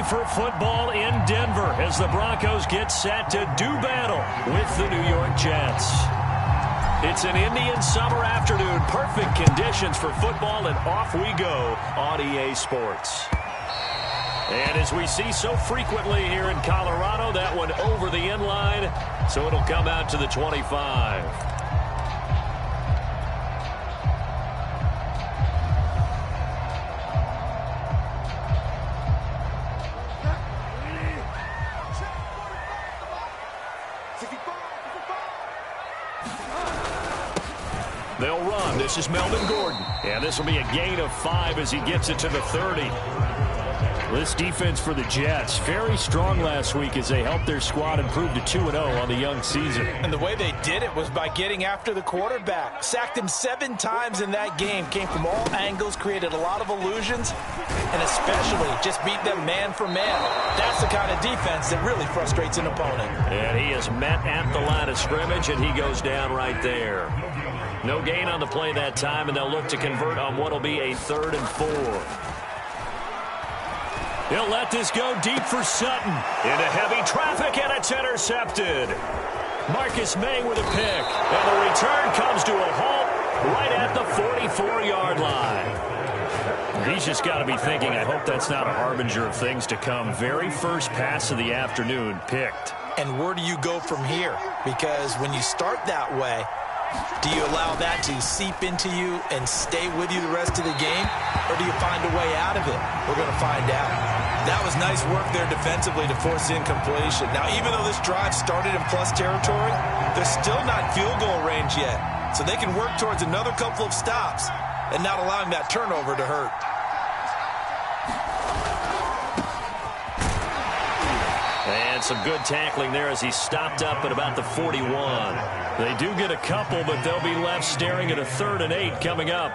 ready for football in Denver as the Broncos get set to do battle with the New York Jets. It's an Indian summer afternoon. Perfect conditions for football, and off we go on EA Sports. And as we see so frequently here in Colorado, that one over the end line, so it'll come out to the 25. They'll run. This is Melvin Gordon. And this will be a gain of 5 as he gets it to the 30. This defense for the Jets, very strong last week as they helped their squad improve to 2-0 on the young season. And the way they did it was by getting after the quarterback. Sacked him 7 times in that game. Came from all angles, created a lot of illusions, and especially just beat them man for man. That's the kind of defense that really frustrates an opponent. And he is met at the line of scrimmage, and he goes down right there. No gain on the play that time, and they'll look to convert on what will be a 3rd and 4. He'll let this go deep for Sutton. Into heavy traffic, and it's intercepted. Marcus May with a pick. And the return comes to a halt right at the 44-yard line. He's just got to be thinking, I hope that's not a harbinger of things to come. Very first pass of the afternoon picked. And where do you go from here? Because when you start that way, do you allow that to seep into you and stay with you the rest of the game? Or do you find a way out of it? We're going to find out. That was nice work there defensively to force incompletion. Now, even though this drive started in plus territory, they're still not field goal range yet. So they can work towards another couple of stops and not allowing that turnover to hurt. And some good tackling there as he stopped up at about the 41. They do get a couple, but they'll be left staring at a 3rd and 8 coming up.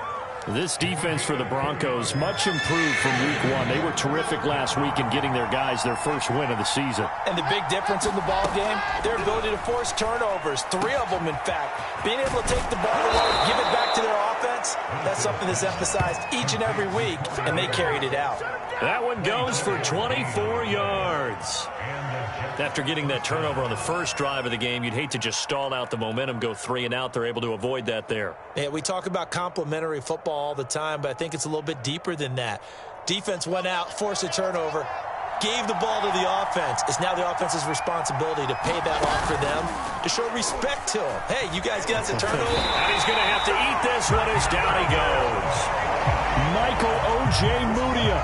This defense for the Broncos, much improved from week 1. They were terrific last week in getting their guys their first win of the season. And the big difference in the ball game, their ability to force turnovers, 3 of them in fact. Being able to take the ball away, give it back to their offense, that's something that's emphasized each and every week, and they carried it out. That one goes for 24 yards. After getting that turnover on the first drive of the game, you'd hate to just stall out the momentum, go 3 and out. They're able to avoid that there. Yeah, we talk about complementary football all the time, but I think it's a little bit deeper than that. Defense went out, forced a turnover, gave the ball to the offense. It's now the offense's responsibility to pay that off for them, to show respect to them. Hey, you guys got the turnover. And he's going to have to eat this one as down he goes. Michael Ojemudia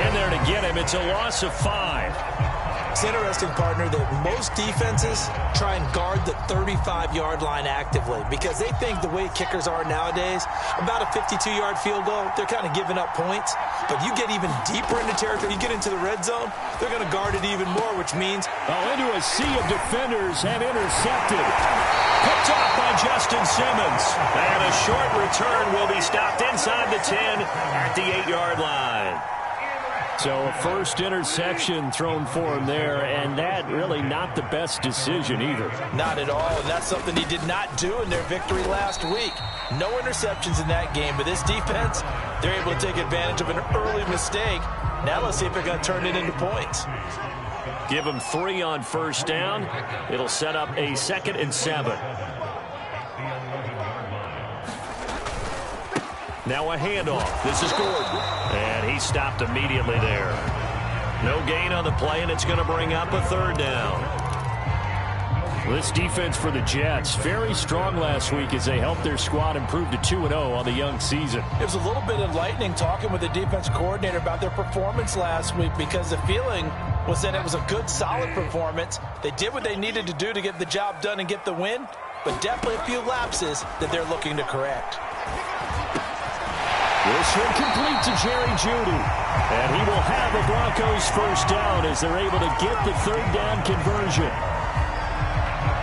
in there to get him. It's a loss of 5. It's interesting, partner, that most defenses try and guard the 35-yard line actively because they think the way kickers are nowadays, about a 52-yard field goal, they're kind of giving up points. But you get even deeper into territory, you get into the red zone, they're going to guard it even more, which means... into a sea of defenders and intercepted. Picked off by Justin Simmons. And a short return will be stopped inside the 10 at the 8-yard line. So a first interception thrown for him there, and that really not the best decision either. Not at all, and that's something he did not do in their victory last week. No interceptions in that game, but this defense, they're able to take advantage of an early mistake. Now let's see if they're going to turn it into points. Give them 3 on first down. It'll set up a 2nd and 7. Now a handoff. This is Gordon. And he stopped immediately there. No gain on the play, and it's going to bring up a 3rd down. This defense for the Jets, very strong last week as they helped their squad improve to 2-0 on the young season. It was a little bit enlightening talking with the defense coordinator about their performance last week because the feeling was that it was a good, solid performance. They did what they needed to do to get the job done and get the win, but definitely a few lapses that they're looking to correct. This one complete to Jerry Jeudy. And he will have a Broncos first down as they're able to get the 3rd down conversion.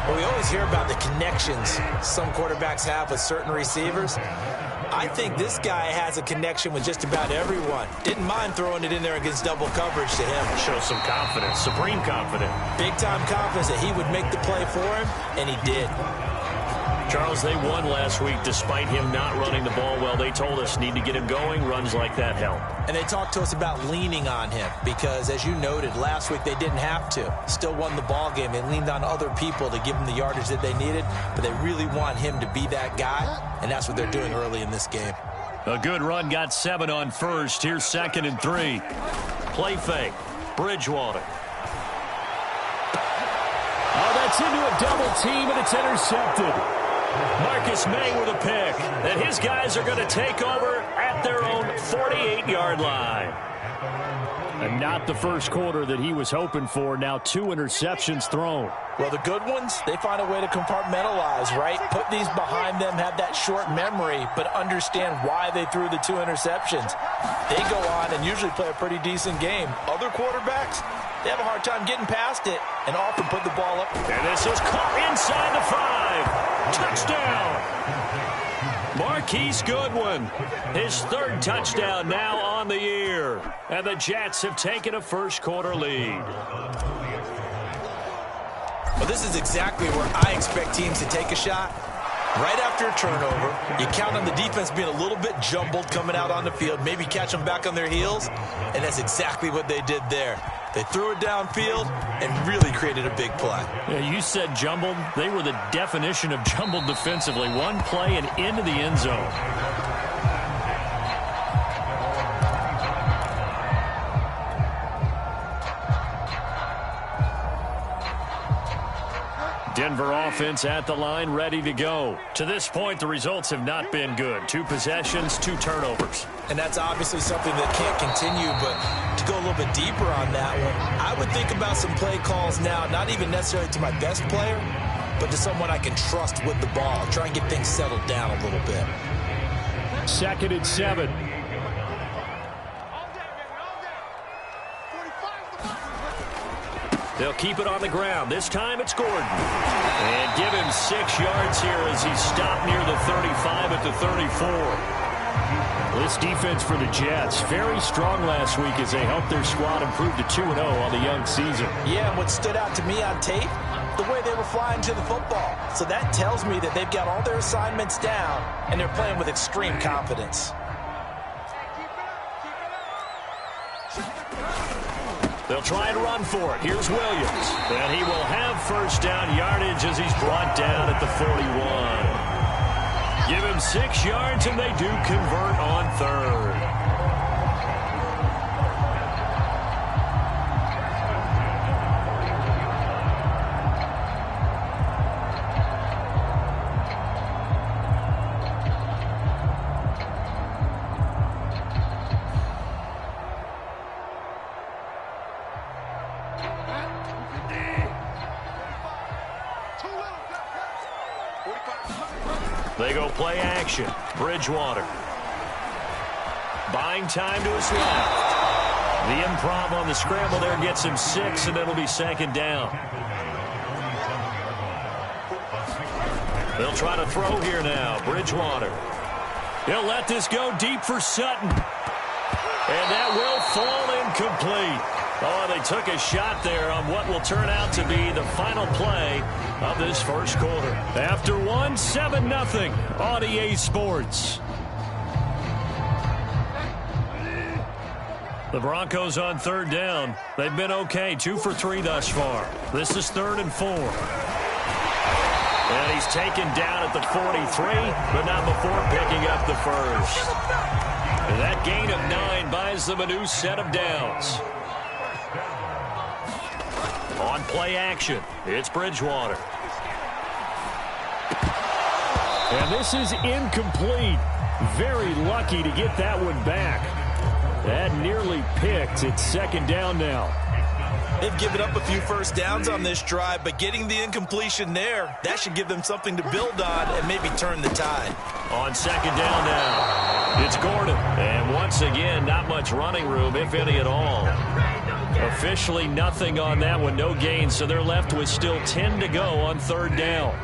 Well, we always hear about the connections some quarterbacks have with certain receivers. I think this guy has a connection with just about everyone. Didn't mind throwing it in there against double coverage to him. Show some confidence, supreme confidence. Big-time confidence that he would make the play for him, and he did. Charles, they won last week despite him not running the ball well. They told us need to get him going. Runs like that help. And they talked to us about leaning on him because, as you noted, last week they didn't have to. Still won the ball game. They leaned on other people to give them the yardage that they needed, but they really want him to be that guy, and that's what they're doing early in this game. A good run, got 7 on first. Here's 2nd and 3. Play fake. Bridgewater. Oh, that's into a double team, and it's intercepted. Marcus May with a pick. And his guys are going to take over at their own 48-yard line. And not the first quarter that he was hoping for. Now 2 interceptions thrown. Well, the good ones, they find a way to compartmentalize, right? Put these behind them, have that short memory, but understand why they threw the 2 interceptions. They go on and usually play a pretty decent game. Other quarterbacks, they have a hard time getting past it and often put the ball up. And this is caught inside the 5. Touchdown. Marquise Goodwin, his 3rd touchdown now on the year. And the Jets have taken a first quarter lead. Well, this is exactly where I expect teams to take a shot. Right after a turnover, you count on the defense being a little bit jumbled coming out on the field, maybe catch them back on their heels, and that's exactly what they did there. They threw it downfield and really created a big play. Yeah, you said jumbled. They were the definition of jumbled defensively. One play and into the end zone. Denver offense at the line, ready to go. To this point, the results have not been good. 2 possessions, 2 turnovers. And that's obviously something that can't continue, but to go a little bit deeper on that one, I would think about some play calls now, not even necessarily to my best player, but to someone I can trust with the ball. Try and get things settled down a little bit. 2nd and 7. They'll keep it on the ground. This time it's Gordon. And give him 6 yards here as he stopped near the 35 at the 34. This defense for the Jets, very strong last week as they helped their squad improve to 2-0 on the young season. Yeah, and what stood out to me on tape, the way they were flying to the football. So that tells me that they've got all their assignments down, and they're playing with extreme confidence. They'll try and run for it. Here's Williams. And he will have first down yardage as he's brought down at the 41. Give him 6 yards, and they do convert on 3rd. They go play action. Bridgewater. Buying time to his left. The improv on the scramble there gets him 6, and it'll be 2nd down. They'll try to throw here now. Bridgewater. He'll let this go deep for Sutton. And that will fall incomplete. Oh, they took a shot there on what will turn out to be the final play of this first quarter. After 1, 7-0 on EA Sports. The Broncos on 3rd down. They've been okay, 2 for 3 thus far. This is 3rd and 4. And he's taken down at the 43, but not before picking up the first. And that gain of 9 buys them a new set of downs. On play action, it's Bridgewater. And this is incomplete. Very lucky to get that one back. That nearly picked. It's 2nd down now. They've given up a few first downs on this drive, but getting the incompletion there, that should give them something to build on and maybe turn the tide. On 2nd down now, it's Gordon. And once again, not much running room, if any at all. Officially nothing on that one, no gain, so they're left with still 10 to go on 3rd down.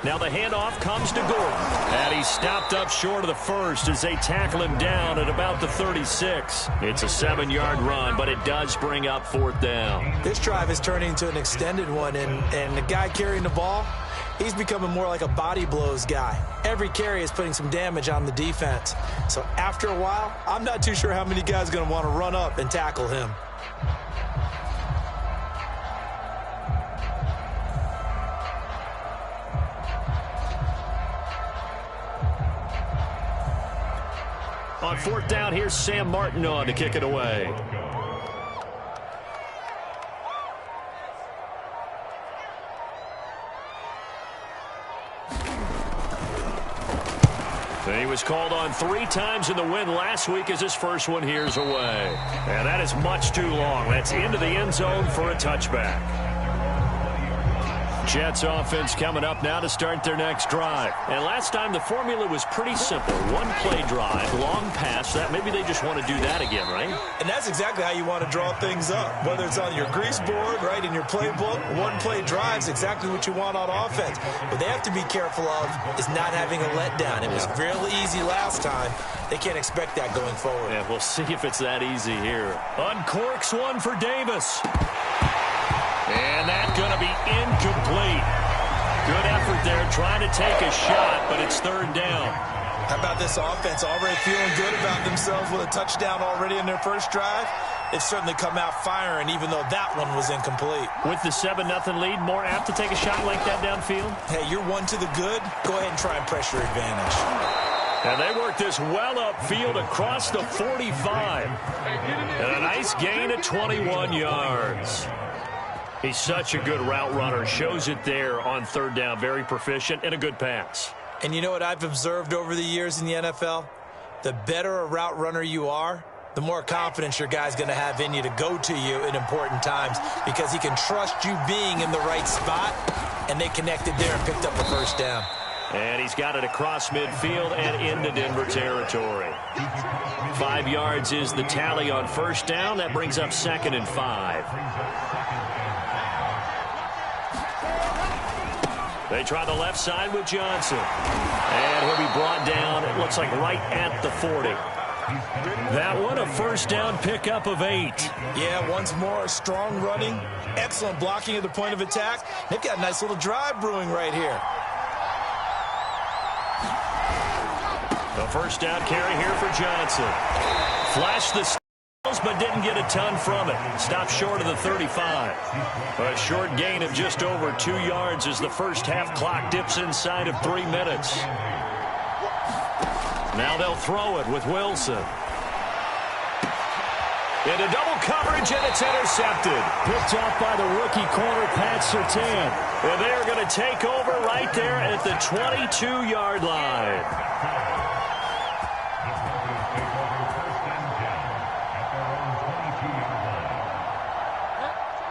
Now the handoff comes to Gordon. And he's stopped up short of the first as they tackle him down at about the 36. It's a 7-yard run, but it does bring up 4th down. This drive is turning into an extended one, and the guy carrying the ball, he's becoming more like a body blows guy. Every carry is putting some damage on the defense. So after a while, I'm not too sure how many guys are going to want to run up and tackle him. On 4th down, here's Sam Martin on to kick it away. He was called on 3 times in the win last week as his first one here's away. And that is much too long. That's into the end zone for a touchback. Jets offense coming up now to start their next drive. And last time the formula was pretty simple. 1-play drive, long pass. That maybe they just want to do that again, right? And that's exactly how you want to draw things up. Whether it's on your grease board, right, in your playbook, 1-play drive is exactly what you want on offense. What they have to be careful of is not having a letdown. It was really easy last time. They can't expect that going forward. Yeah, we'll see if it's that easy here. Uncorks one for Davis. And that's going to be incomplete. Good effort there trying to take a shot, but it's 3rd down. How about this offense already feeling good about themselves with a touchdown already in their first drive? They've certainly come out firing, even though that one was incomplete. With the 7-0 lead, more apt to take a shot like that downfield? Hey, you're 1 to the good. Go ahead and try and pressure advantage. And they work this well upfield across the 45. And a nice gain of 21 yards. He's such a good route runner. Shows it there on 3rd down. Very proficient and a good pass. And you know what I've observed over the years in the NFL? The better a route runner you are, the more confidence your guy's going to have in you to go to you in important times because he can trust you being in the right spot, and they connected there and picked up the 1st down. And he's got it across midfield and into Denver territory. 5 yards is the tally on 1st down. That brings up 2nd and 5. They try the left side with Johnson. And he'll be brought down, it looks like right at the 40. That one, a 1st down pickup of 8. Yeah, once more, strong running, excellent blocking at the point of attack. They've got a nice little drive brewing right here. A 1st down carry here for Johnson. Flashed the but didn't get a ton from it. Stopped short of the 35. A short gain of just over 2 yards as the first half clock dips inside of 3 minutes. Now they'll throw it with Wilson. Into double coverage, and it's intercepted. Picked off by the rookie corner, Pat Surtain. And they're going to take over right there at the 22-yard line.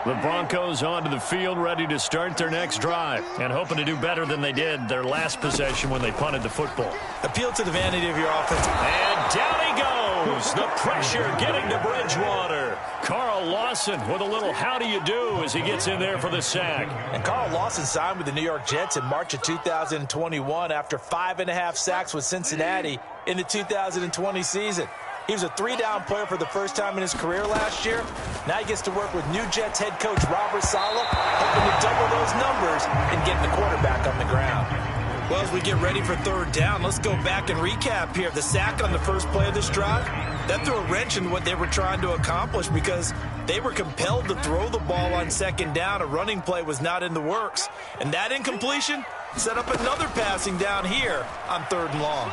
The Broncos onto the field, ready to start their next drive, and hoping to do better than they did their last possession when they punted the football. Appeal to the vanity of your offense. And down he goes. The pressure getting to Bridgewater. Carl Lawson with a little how do you do as he gets in there for the sack. And Carl Lawson signed with the New York Jets in March of 2021 after 5.5 sacks with Cincinnati in the 2020 season. He was a 3-down player for the first time in his career last year. Now he gets to work with new Jets head coach Robert Saleh, hoping to double those numbers and getting the quarterback on the ground. Well, as we get ready for 3rd down, let's go back and recap here. The sack on the first play of this drive, that threw a wrench in what they were trying to accomplish because they were compelled to throw the ball on 2nd down. A running play was not in the works. And that incompletion set up another passing down here on 3rd and long.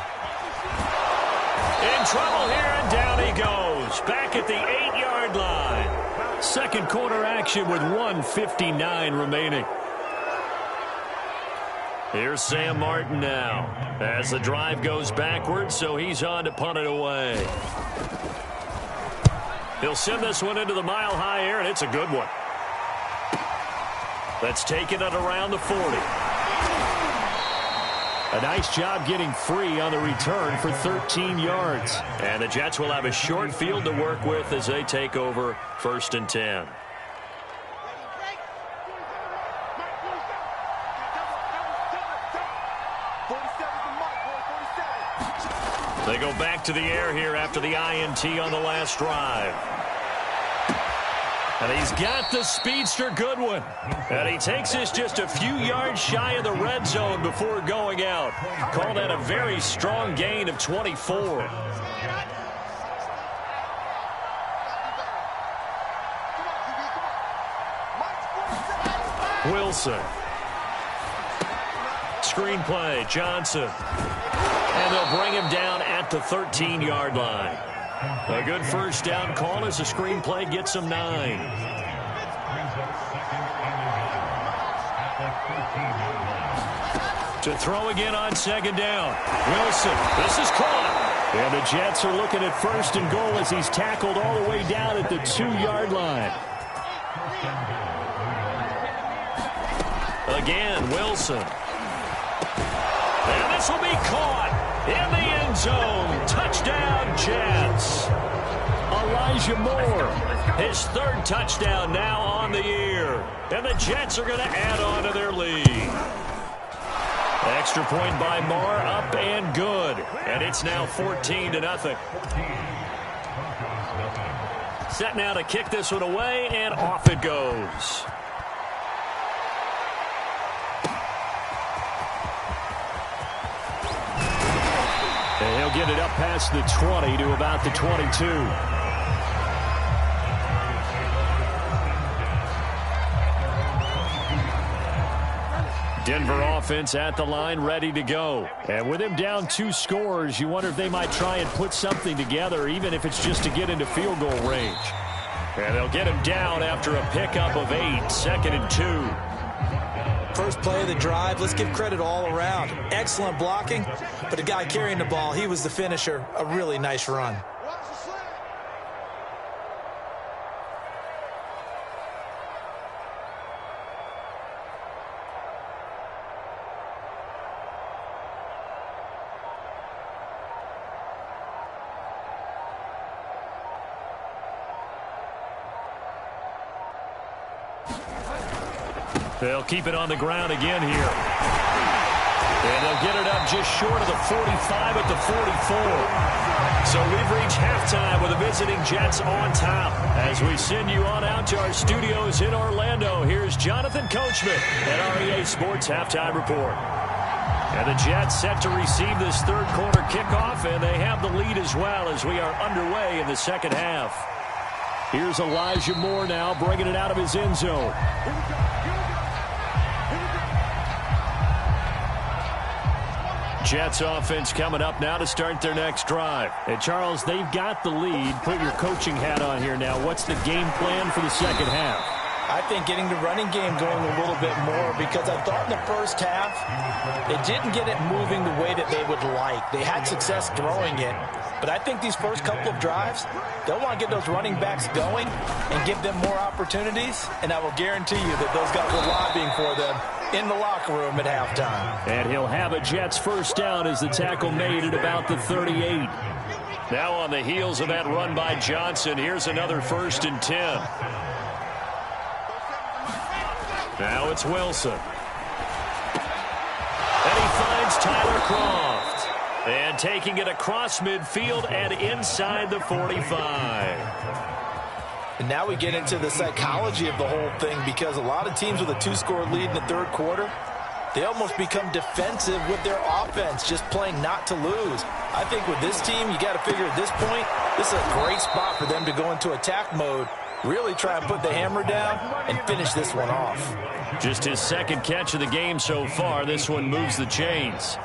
In trouble here, and down he goes. Back at the 8-yard line. Second quarter action with 1:59 remaining. Here's Sam Martin now as the drive goes backwards, so he's on to punt it away. He'll send this one into the mile-high air, and it's a good one. That's taken at around the 40. A nice job getting free on the return for 13 yards. And the Jets will have a short field to work with as they take over 1st and 10. They go back to the air here after the INT on the last drive. And he's got the speedster Goodwin. And he takes us just a few yards shy of the red zone before going out. Call that a very strong gain of 24. Wilson. Screenplay, Johnson. And they'll bring him down at the 13-yard line. A good first down call as the screenplay gets him 9. To throw again on second down. Wilson, this is caught. And the Jets are looking at first and goal as he's tackled all the way down at the 2-yard line. Again, Wilson. And this will be caught in the end zone. Touchdown, Jets. Elijah Moore, his 3rd touchdown now on the year. And the Jets are going to add on to their lead. Extra point by Moore, up and good. And it's now 14-0. Set now to kick this one away, and off it goes. And he'll get it up past the 20 to about the 22. Denver offense at the line, ready to go. And with him down 2 scores, you wonder if they might try and put something together, even if it's just to get into field goal range. And they'll get him down after a pickup of 8, 2nd and 2. First play of the drive, let's give credit all around. Excellent blocking, but the guy carrying the ball, he was the finisher. A really nice run. They'll keep it on the ground again here. And they'll get it up just short of the 45 at the 44. So we've reached halftime with the visiting Jets on top. As we send you on out to our studios in Orlando, here's Jonathan Coachman at REA Sports Halftime Report. And the Jets set to receive this 3rd quarter kickoff, and they have the lead as well as we are underway in the second half. Here's Elijah Moore now bringing it out of his end zone. Jets offense coming up now to start their next drive. And Charles, they've got the lead. Put your coaching hat on here now. What's the game plan for the second half? I think getting the running game going a little bit more, because I thought in the first half they didn't get it moving the way that they would like. They had success throwing it, but I think these first couple of drives, they'll want to get those running backs going and give them more opportunities, and I will guarantee you that those guys are lobbying for them in the locker room at halftime. And he'll have a Jets first down as the tackle made at about the 38. Now on the heels of that run by Johnson, here's another 1st and 10. Now it's Wilson. And he finds Tyler Kroft. And taking it across midfield and inside the 45. And now we get into the psychology of the whole thing, because a lot of teams with a 2-score lead in the 3rd quarter, they almost become defensive with their offense, just playing not to lose. I think with this team, you got to figure at this point, this is a great spot for them to go into attack mode, really try and put the hammer down and finish this one off. Just his 2nd catch of the game so far. This one moves the chains.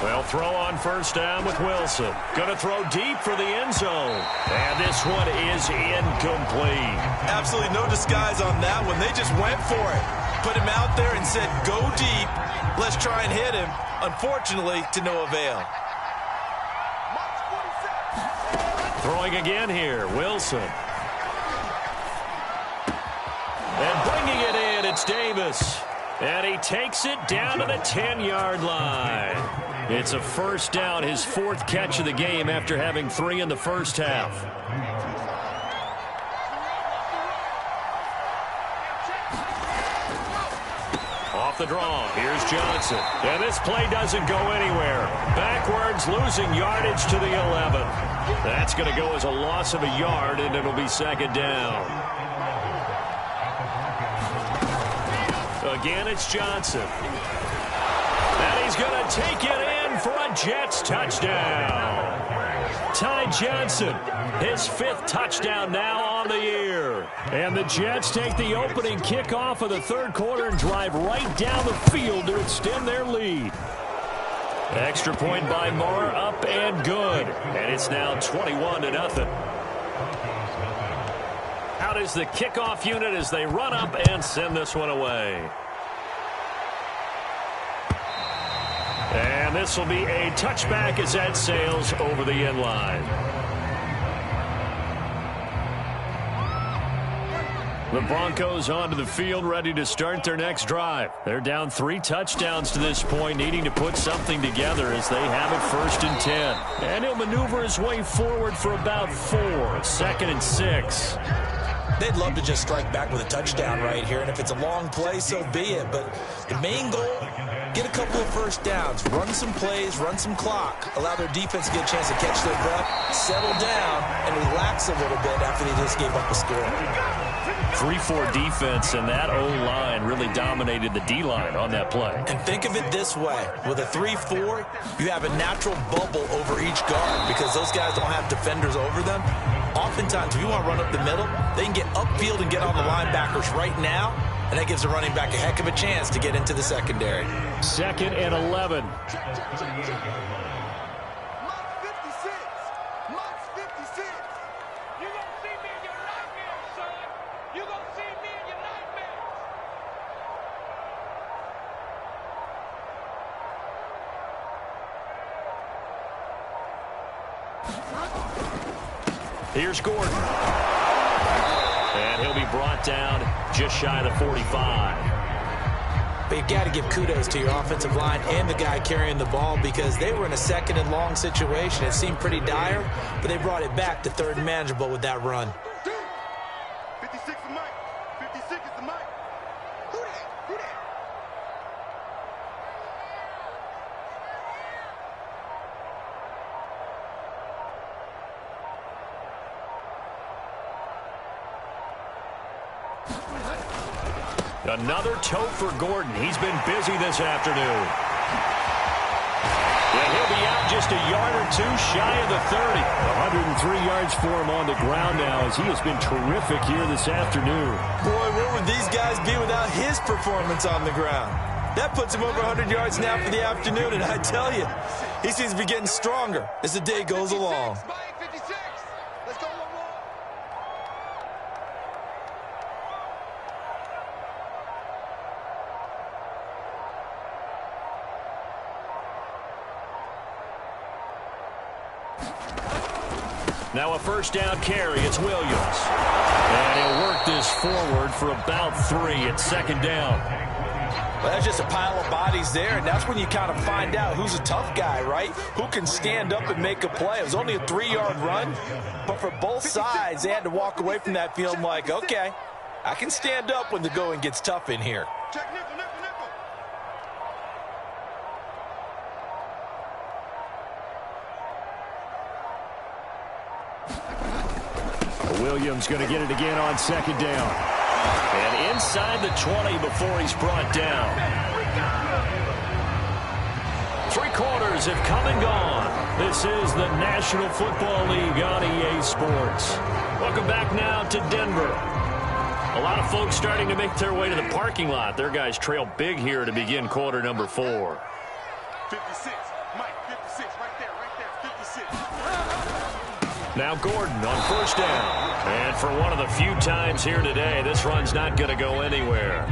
They'll throw on first down with Wilson. Going to throw deep for the end zone. And this one is incomplete. Absolutely no disguise on that one. They just went for it. Put him out there and said, go deep. Let's try and hit him. Unfortunately, to no avail. Throwing again here, Wilson. And bringing it in, it's Davis. And he takes it down to the 10-yard line. It's a first down, his 4th catch of the game after having 3 in the first half. Off the draw, here's Johnson. And this play doesn't go anywhere. Backwards, losing yardage to the 11. That's going to go as a loss of a yard, and it'll be second down. Again, it's Johnson. And he's going to take it in for a Jets touchdown. Ty Johnson, his 5th touchdown now on the year. And the Jets take the opening kickoff of the third quarter and drive right down the field to extend their lead. Extra point by Marr, up and good. And it's now 21-0. Out is the kickoff unit as they run up and send this one away. And this will be a touchback as that sails over the end line. The Broncos onto the field, ready to start their next drive. They're down 3 touchdowns to this point, needing to put something together as they have it 1st and 10. And he'll maneuver his way forward for about 4, 2nd and 6. They'd love to just strike back with a touchdown right here, and if it's a long play, so be it. But the main goal, get a couple of first downs, run some plays, run some clock, allow their defense to get a chance to catch their breath, settle down, and relax a little bit after they just gave up a score. 3-4 defense, and that O-line really dominated the D-line on that play. And think of it this way. With a 3-4, you have a natural bubble over each guard because those guys don't have defenders over them. Oftentimes, if you want to run up the middle, they can get upfield and get on the linebackers right now, and that gives the running back a heck of a chance to get into the secondary. 2nd and 11. Here's Gordon. And he'll be brought down just shy of the 45. But you've got to give kudos to your offensive line and the guy carrying the ball because they were in a 2nd and long situation. It seemed pretty dire, but they brought it back to 3rd and manageable with that run. 56 is Mike. 56 is the Mike. Who that? Who that? Another toe for Gordon. He's been busy this afternoon. And he'll be out just a yard or 2 shy of the 30. 103 yards for him on the ground now as he has been terrific here this afternoon. Boy, where would these guys be without his performance on the ground? That puts him over 100 yards now for the afternoon, and I tell you, he seems to be getting stronger as the day goes along. 56. Let's go one more. Now a 1st down carry. It's Williams. And he'll work this forward for about 3 at 2nd down. Well, that's just a pile of bodies there, and that's when you kind of find out who's a tough guy, right? Who can stand up and make a play. It was only a 3-yard run, but for both sides, they had to walk away from that feeling like, okay, I can stand up when the going gets tough in here. Check nickel, nickel, nickel. Williams going to get it again on 2nd down. And inside the 20 before he's brought down. 3 quarters have come and gone. This is the National Football League on EA Sports. Welcome back now to Denver. A lot of folks starting to make their way to the parking lot. Their guys trail big here to begin quarter number 4. 56. Mike, 56. Right there, 56. Now Gordon on 1st down. And for one of the few times here today, this run's not going to go anywhere.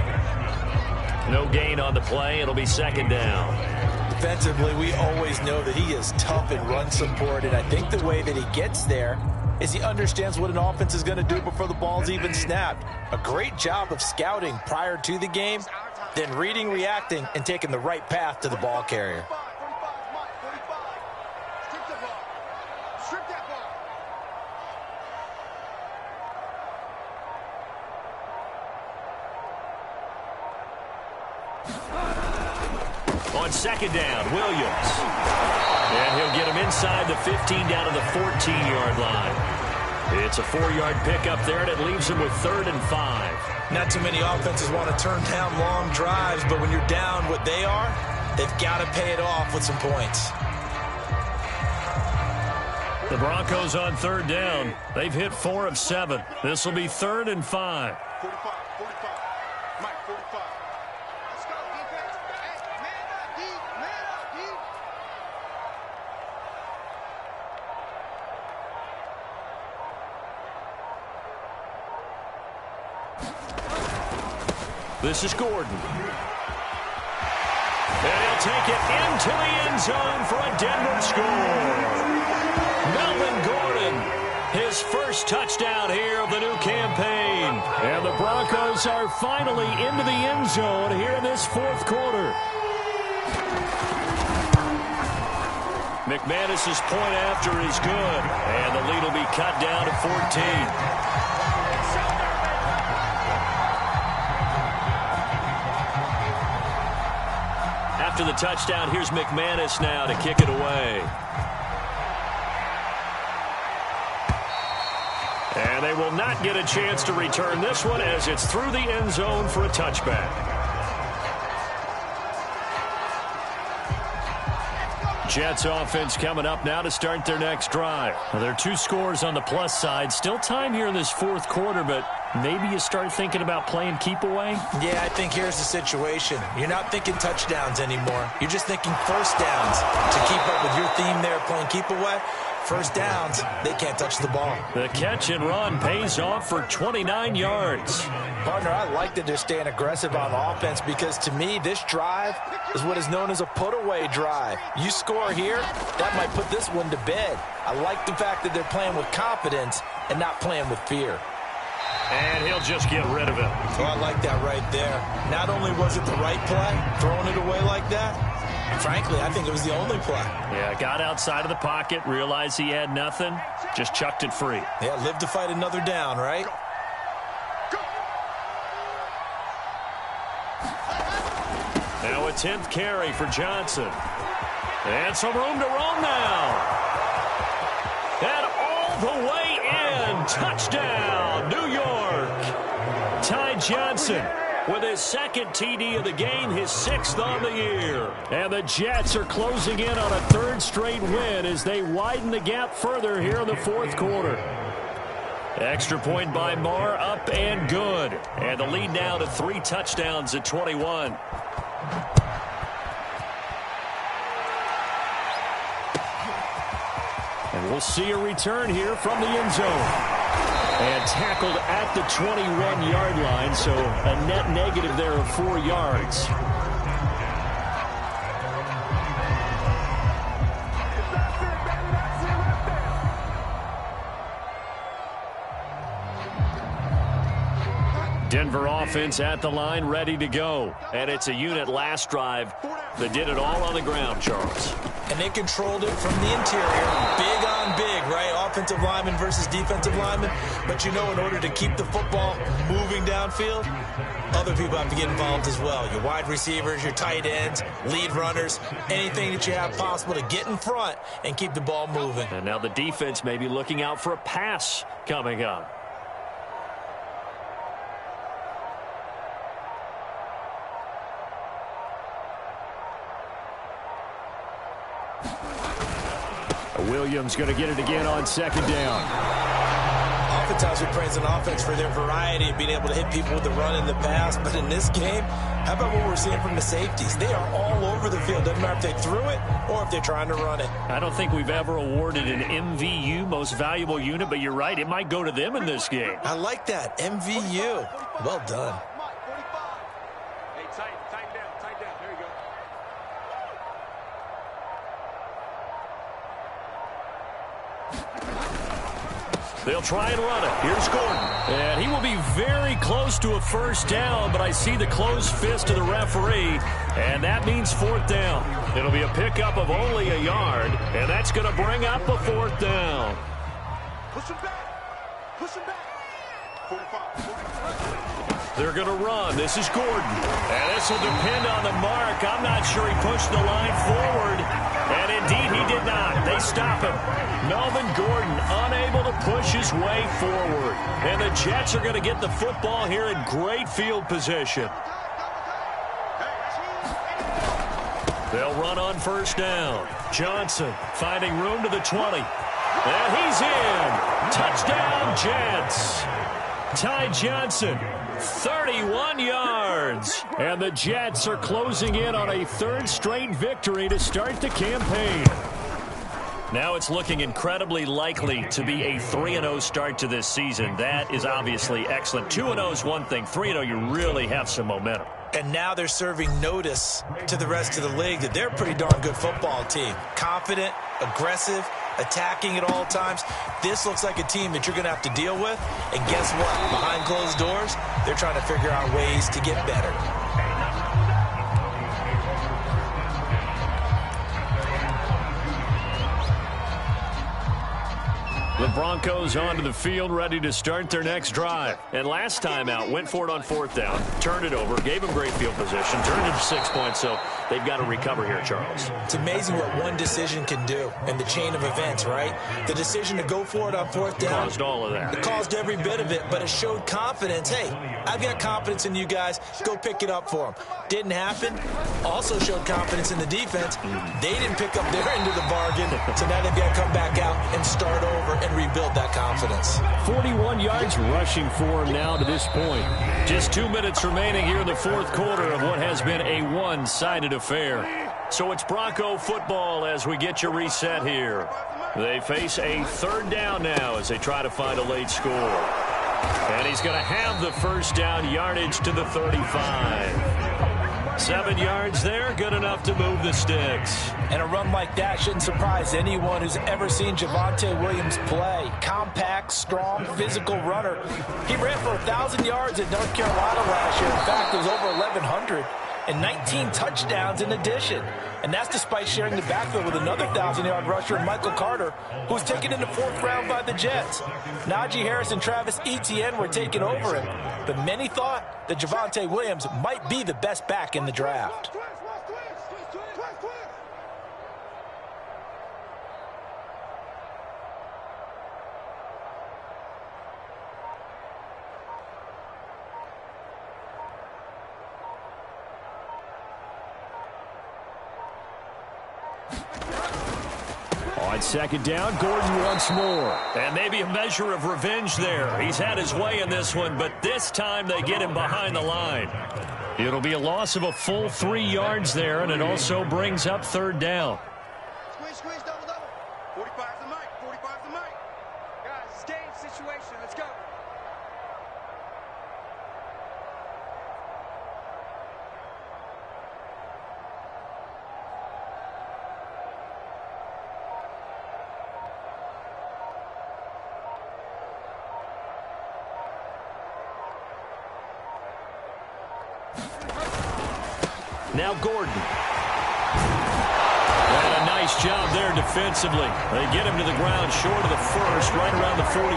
No gain on the play. It'll be 2nd down. Defensively, we always know that he is tough in run support, and I think the way that he gets there is he understands what an offense is going to do before the ball's even snapped. A great job of scouting prior to the game, then reading, reacting, and taking the right path to the ball carrier. 45 is Mike. 45. Strip that ball. Strip that ball. On second down, Williams. And he'll get him inside the 15 down to the 14-yard line. It's a 4-yard pickup there, and it leaves him with 3rd and 5. Not too many offenses want to turn down long drives, but when you're down what they are, they've got to pay it off with some points. The Broncos on 3rd down. They've hit 4 of 7. This will be 3rd and 5. 45, 45. Mike, 45. Let's go, defense. Hey, man up, D. Man up, D. This is Gordon. And he'll take it into the end zone for a Denver score. Melvin Gordon, his first touchdown here of the new campaign. And the Broncos are finally into the end zone here in this 4th quarter. McManus's point after is good, and the lead will be cut down to 14. After the touchdown, here's McManus now to kick it away. And they will not get a chance to return this one as it's through the end zone for a touchback. Jets offense coming up now to start their next drive. Well, there are 2 scores on the plus side. Still time here in this 4th quarter, but maybe you start thinking about playing keep away? Yeah, I think here's the situation. You're not thinking touchdowns anymore. You're just thinking first downs. To keep up with your theme there, playing keep away, first downs, they can't touch the ball. The catch and run pays off for 29 yards. Partner, I like that they're staying aggressive on offense because to me, this drive is what is known as a put-away drive. You score here, that might put this one to bed. I like the fact that they're playing with confidence and not playing with fear. And he'll just get rid of it. So I like that right there. Not only was it the right play, throwing it away like that, frankly, I think it was the only play. Yeah, got outside of the pocket, realized he had nothing, just chucked it free. Yeah, live to fight another down, right? Now a 10th carry for Johnson. And some room to roam now. And all the way in. Touchdown, New York. Ty Johnson with his 2nd TD of the game, his 6th on the year. And the Jets are closing in on a 3rd straight win as they widen the gap further here in the 4th quarter. Extra point by Marr, up and good. And the lead now to 3 touchdowns at 21. And we'll see a return here from the end zone. And tackled at the 21-yard line, so a net negative there of 4 yards. Denver offense at the line, ready to go. And it's a unit last drive that did it all on the ground, Charles. And they controlled it from the interior. Big on big, right? Offensive lineman versus defensive lineman. But you know, in order to keep the football moving downfield, other people have to get involved as well. Your wide receivers, your tight ends, lead runners, anything that you have possible to get in front and keep the ball moving. And now the defense may be looking out for a pass coming up. Williams going to get it again on 2nd down. Oftentimes we praise an offense for their variety of being able to hit people with the run and the pass, but in this game, how about what we're seeing from the safeties? They are all over the field. Doesn't matter if they threw it or if they're trying to run it. I don't think we've ever awarded an MVU, most valuable unit, but you're right, it might go to them in this game. I like that, MVU. Well done. Hey, tighten down, there you go. They'll try and run it. Here's Gordon. And he will be very close to a 1st down, but I see the closed fist of the referee, and that means 4th down. It'll be a pickup of only a yard, and that's going to bring up a 4th down. Push him back. 45. They're going to run. This is Gordon. And this will depend on the mark. I'm not sure he pushed the line forward. And indeed, he did not. They stop him. Melvin Gordon unable to push his way forward. And the Jets are going to get the football here in great field position. They'll run on first down. Johnson finding room to the 20. And he's in. Touchdown, Jets. Ty Johnson, 31 yards. And the Jets are closing in on a third straight victory to start the campaign. Now it's looking incredibly likely to be a 3-0 start to this season. That is obviously excellent. 2-0 is one thing. 3-0, you really have some momentum. And now they're serving notice to the rest of the league that they're a pretty darn good football team. Confident, aggressive, attacking at all times. This looks like a team that you're going to have to deal with. And guess what? Behind closed doors, they're trying to figure out ways to get better. The Broncos onto the field, ready to start their next drive. And last time out, went for it on fourth down, turned it over, gave them great field position, turned it to 6 points, so they've got to recover here, Charles. It's amazing what one decision can do in the chain of events, right? The decision to go for it on fourth down. Caused all of that. It caused every bit of it, but it showed confidence. Hey, I've got confidence in you guys. Go pick it up for them. Didn't happen. Also showed confidence in the defense. They didn't pick up their end of the bargain, so now they've got to come back out and start over and rebuild that confidence. 41 yards rushing for him now to this point. Just 2 minutes remaining here in the fourth quarter of what has been a one-sided affair. So it's Bronco football as we get you reset here. They face a third down now as they try to find a late score. And he's going to have the first down, yardage to the 35. 7 yards there, good enough to move the sticks. And a run like that shouldn't surprise anyone who's ever seen Javonte Williams play. Compact, strong, physical runner. He ran for 1,000 yards at North Carolina last year. In fact, it was over 1,100. And 19 touchdowns in addition. And that's despite sharing the backfield with another 1,000-yard rusher, Michael Carter, who was taken in the fourth round by the Jets. Najee Harris and Travis Etienne were taking over him. But many thought that Javonte Williams might be the best back in the draft. On second down, Gordon once more. And maybe a measure of revenge there. He's had his way in this one, but this time they get him behind the line. It'll be a loss of a full 3 yards there, and it also brings up third down. Squeeze, squeeze, double, double. 45's the mic, 45's the mic. Guys, it's game situation. Let's go. Now Gordon. And a nice job there defensively. They get him to the ground short of the first, right around the 42.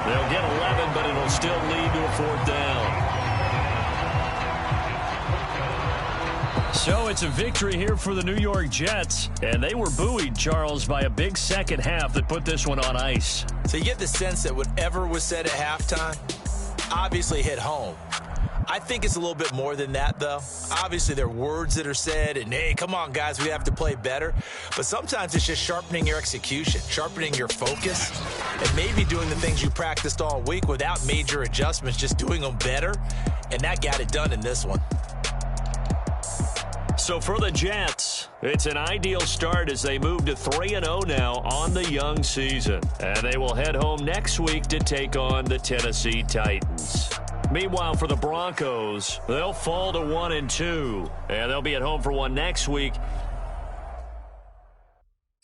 They'll get 11, but it'll still lead to a fourth down. So it's a victory here for the New York Jets. And they were buoyed, Charles, by a big second half that put this one on ice. So you get the sense that whatever was said at halftime obviously hit home. I think it's a little bit more than that, though. Obviously, there are words that are said, and, hey, come on, guys, we have to play better. But sometimes it's just sharpening your execution, sharpening your focus, and maybe doing the things you practiced all week without major adjustments, just doing them better. And that got it done in this one. So for the Jets, it's an ideal start as they move to 3-0 now on the young season. And they will head home next week to take on the Tennessee Titans. Meanwhile, for the Broncos, they'll fall to 1-2, and they'll be at home for one next week